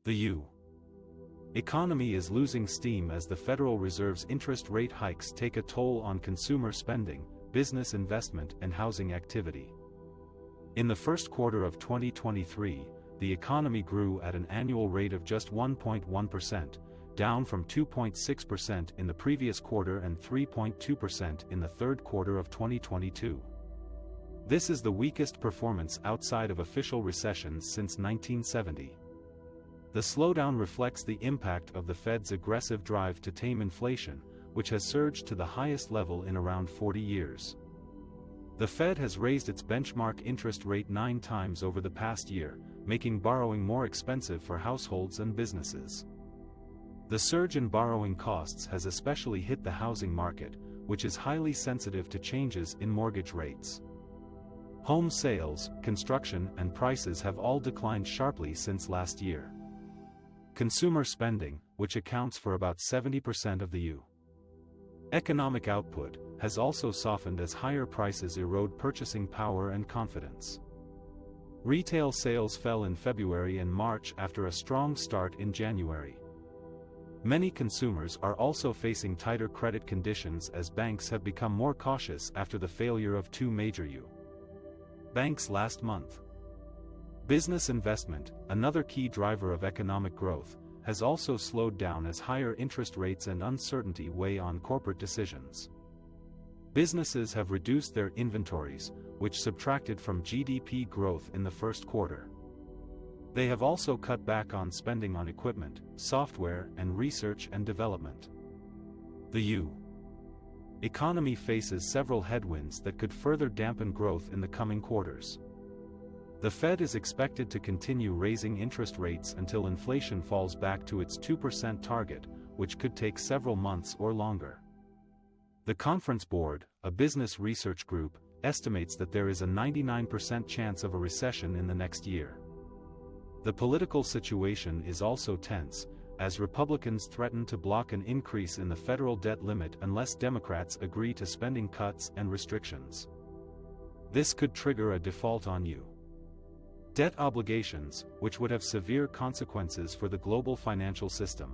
The U. Economy is losing steam as the Federal Reserve's interest rate hikes take a toll on consumer spending, business investment and housing activity. In the first quarter of 2023, the economy grew at an annual rate of just 1.1%, down from 2.6% in the previous quarter and 3.2% in the third quarter of 2022. This is the weakest performance outside of official recessions since 1970. The slowdown reflects the impact of the Fed's aggressive drive to tame inflation, which has surged to the highest level in around 40 years. The Fed has raised its benchmark interest rate 9 times over the past year, making borrowing more expensive for households and businesses. The surge in borrowing costs has especially hit the housing market, which is highly sensitive to changes in mortgage rates. Home sales, construction, and prices have all declined sharply since last year. Consumer spending, which accounts for about 70% of the U. Economic output, has also softened as higher prices erode purchasing power and confidence. Retail sales fell in February and March after a strong start in January. Many consumers are also facing tighter credit conditions as banks have become more cautious after the failure of 2 major U. banks last month. Business investment, another key driver of economic growth, has also slowed down as higher interest rates and uncertainty weigh on corporate decisions. Businesses have reduced their inventories, which subtracted from GDP growth in the first quarter. They have also cut back on spending on equipment, software, and research and development. The U. economy faces several headwinds that could further dampen growth in the coming quarters. The Fed is expected to continue raising interest rates until inflation falls back to its 2% target, which could take several months or longer. The Conference Board, a business research group, estimates that there is a 99% chance of a recession in the next year. The political situation is also tense, as Republicans threaten to block an increase in the federal debt limit unless Democrats agree to spending cuts and restrictions. This could trigger a default on U. debt obligations, which would have severe consequences for the global financial system.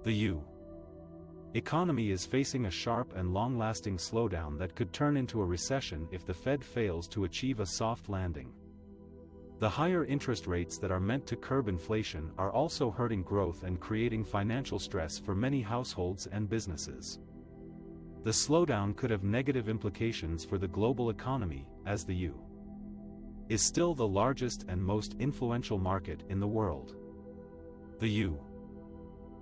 The U. economy is facing a sharp and long-lasting slowdown that could turn into a recession if the Fed fails to achieve a soft landing. The higher interest rates that are meant to curb inflation are also hurting growth and creating financial stress for many households and businesses. The slowdown could have negative implications for the global economy, as the U. is still the largest and most influential market in the world. The U.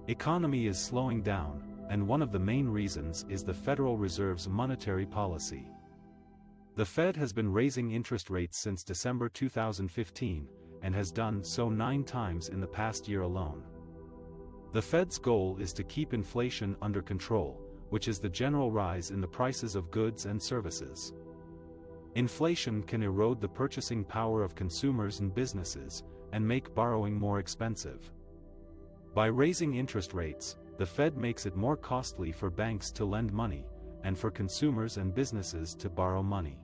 economy is slowing down, and one of the main reasons is the Federal Reserve's monetary policy. The Fed has been raising interest rates since December 2015, and has done so 9 times in the past year alone. The Fed's goal is to keep inflation under control, which is the general rise in the prices of goods and services. Inflation can erode the purchasing power of consumers and businesses, and make borrowing more expensive. By raising interest rates, the Fed makes it more costly for banks to lend money, and for consumers and businesses to borrow money.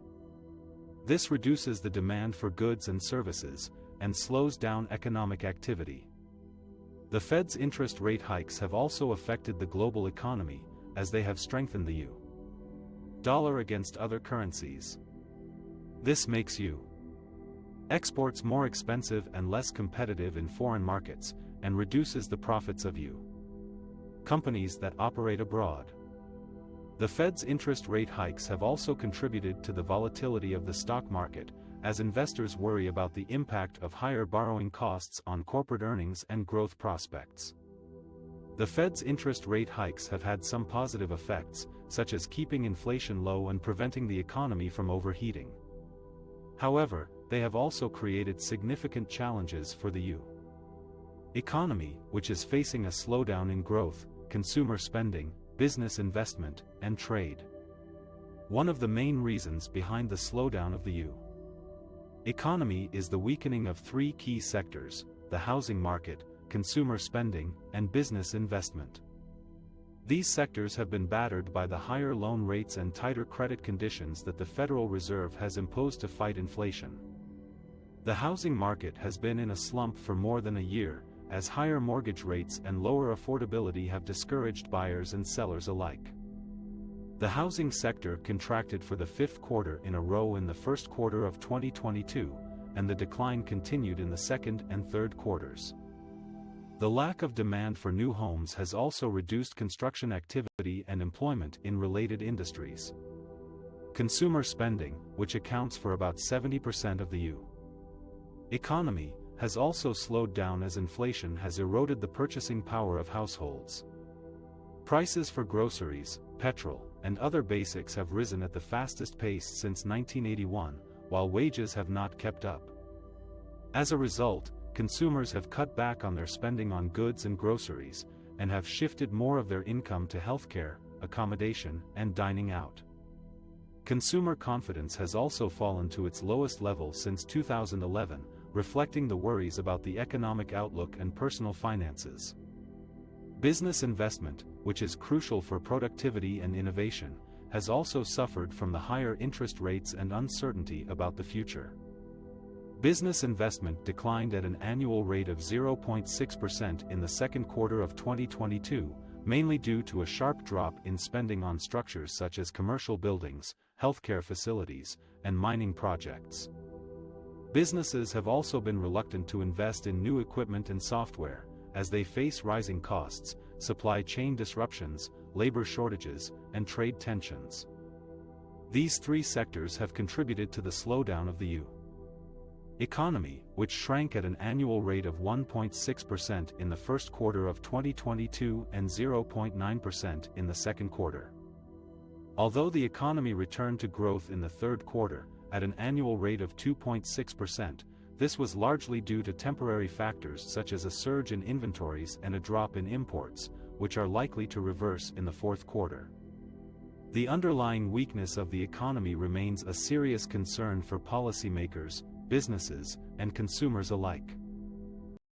This reduces the demand for goods and services, and slows down economic activity. The Fed's interest rate hikes have also affected the global economy, as they have strengthened the U. dollar against other currencies. This makes U. exports more expensive and less competitive in foreign markets, and reduces the profits of U. companies that operate abroad. The Fed's interest rate hikes have also contributed to the volatility of the stock market, as investors worry about the impact of higher borrowing costs on corporate earnings and growth prospects. The Fed's interest rate hikes have had some positive effects, such as keeping inflation low and preventing the economy from overheating. However, they have also created significant challenges for the U. economy, which is facing a slowdown in growth, consumer spending, business investment, and trade. One of the main reasons behind the slowdown of the U. economy is the weakening of 3 key sectors: the housing market, consumer spending, and business investment. These sectors have been battered by the higher loan rates and tighter credit conditions that the Federal Reserve has imposed to fight inflation. The housing market has been in a slump for more than a year, as higher mortgage rates and lower affordability have discouraged buyers and sellers alike. The housing sector contracted for the fifth quarter in a row in the first quarter of 2022, and the decline continued in the second and third quarters. The lack of demand for new homes has also reduced construction activity and employment in related industries. Consumer spending, which accounts for about 70% of the U.S. economy, has also slowed down as inflation has eroded the purchasing power of households. Prices for groceries, petrol, and other basics have risen at the fastest pace since 1981, while wages have not kept up. As a result, consumers have cut back on their spending on goods and groceries, and have shifted more of their income to healthcare, accommodation, and dining out. Consumer confidence has also fallen to its lowest level since 2011, reflecting the worries about the economic outlook and personal finances. Business investment, which is crucial for productivity and innovation, has also suffered from the higher interest rates and uncertainty about the future. Business investment declined at an annual rate of 0.6% in the second quarter of 2022, mainly due to a sharp drop in spending on structures such as commercial buildings, healthcare facilities, and mining projects. Businesses have also been reluctant to invest in new equipment and software, as they face rising costs, supply chain disruptions, labor shortages, and trade tensions. These three sectors have contributed to the slowdown of the U.S. economy, which shrank at an annual rate of 1.6% in the first quarter of 2022 and 0.9% in the second quarter. Although the economy returned to growth in the third quarter, at an annual rate of 2.6%, this was largely due to temporary factors such as a surge in inventories and a drop in imports, which are likely to reverse in the fourth quarter. The underlying weakness of the economy remains a serious concern for policymakers, businesses, and consumers alike.